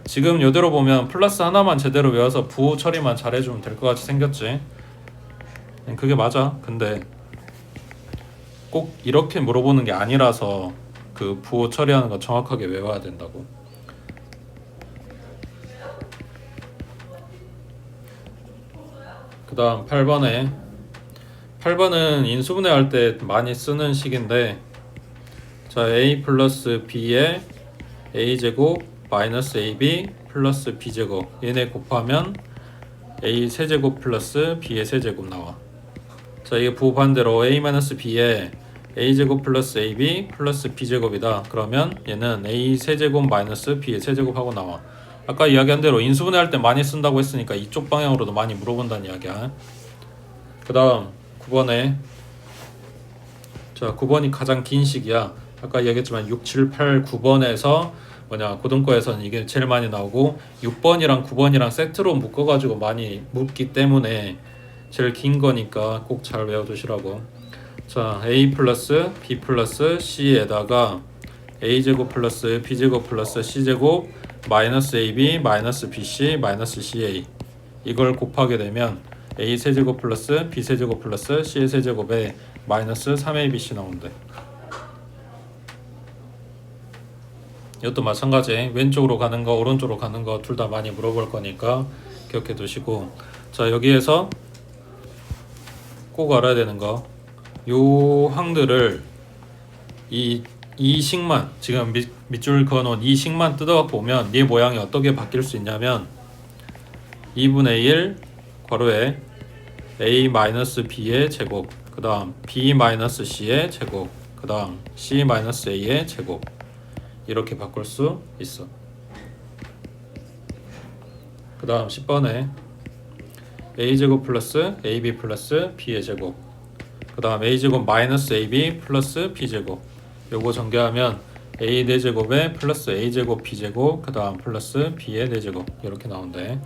지금 요대로 보면 플러스 하나만 제대로 외워서 부호 처리만 잘해주면 될 것 같이 생겼지. 그게 맞아. 근데 꼭 이렇게 물어보는 게 아니라서 그 부호 처리하는 거 정확하게 외워야 된다고. 그 다음 8번은 인수분해 할 때 많이 쓰는 식인데 자, a 플러스 b에 a제곱 마이너스 ab 플러스 b제곱 얘네 곱하면 a 세제곱 플러스 b의 세제곱 나와. 자, 이게 부호 반대로 a 마이너스 b에 a제곱 플러스 ab 플러스 b제곱이다. 그러면 얘는 a 세제곱 마이너스 b의 세제곱 하고 나와. 아까 이야기한 대로 인수분해 할 때 많이 쓴다고 했으니까 이쪽 방향으로도 많이 물어본다는 이야기야. 그 다음 9번에 자, 9번이 가장 긴 식이야. 아까 얘기했지만 6, 7, 8, 9번에서 고등과에서는 이게 제일 많이 나오고 6번이랑 9번이랑 세트로 묶어가지고 많이 묶기 때문에 제일 긴 거니까 꼭 잘 외워두시라고. 자, a 플러스 b 플러스 c에다가 a제곱 플러스 b제곱 플러스 c제곱 마이너스 ab 마이너스 bc 마이너스 ca 이걸 곱하게 되면 a 세제곱 플러스 b 세제곱 플러스 c 세제곱에 마이너스 3abc 나온대. 이것도 마찬가지. 왼쪽으로 가는 거 오른쪽으로 가는 거 둘 다 많이 물어볼 거니까 기억해 두시고, 자, 여기에서 꼭 알아야 되는 거, 요 항들을 이 식만, 지금 밑줄 그어놓은 이 식만 뜯어갖고 보면 얘 모양이 어떻게 바뀔 수 있냐면 2분의 1 괄호에 a-b의 제곱, 그 다음 b-c의 제곱, 그 다음 c-a의 제곱, 이렇게 바꿀 수 있어. 그 다음 10번에 a제곱 플러스 ab 플러스 b의 제곱, 그 다음 a제곱 마이너스 ab 플러스 b제곱, 요거 전개하면 a 4제곱에 플러스 a제곱 b제곱, 그 다음 플러스 b의 4제곱, 이렇게 나온대.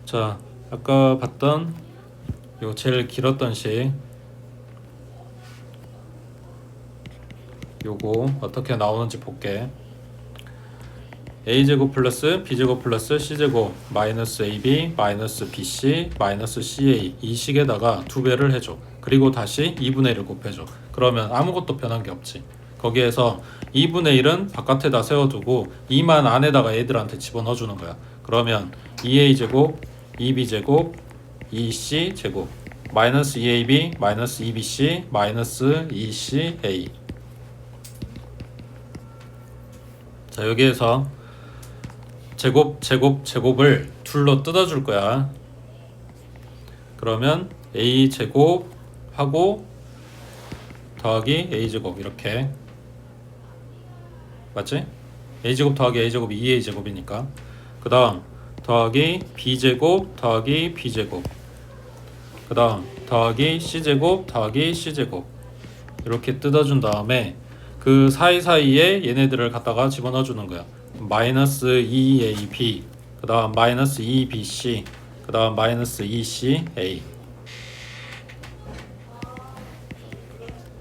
자, 아까 봤던 요 제일 길었던 식, 요거 어떻게 나오는지 볼게. a제곱 플러스 b제곱 플러스 c제곱 마이너스 ab 마이너스 bc 마이너스 ca 이 식에다가 2배를 해줘. 그리고 다시 2분의 1을 곱해줘. 그러면 아무것도 변한 게 없지. 거기에서 2분의 1은 바깥에다 세워두고 2만 안에다가 애들한테 집어넣어주는 거야. 그러면 2a제곱 2b제곱 2c제곱 마이너스 2ab 마이너스 2bc 마이너스 2ca. 자, 여기에서 제곱을 둘로 뜯어줄 거야. 그러면 a제곱 하고 더하기 a제곱, 이렇게 맞지? a제곱 더하기 a제곱이 2a제곱이니까. 그 다음 더하기 b제곱 더하기 b제곱, 그 다음 더하기 c제곱 더하기 c제곱, 이렇게 뜯어준 다음에 그 사이사이에 얘네들을 갖다가 집어넣어 주는 거야. 마이너스 2ab, 그 다음 마이너스 2bc, 그 다음 마이너스 2ca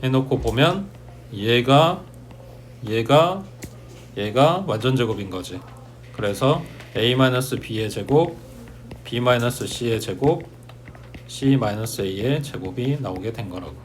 해놓고 보면 얘가 완전 제곱인 거지. 그래서 a-b의 제곱, b-c의 제곱, c-a의 제곱이 나오게 된 거라고.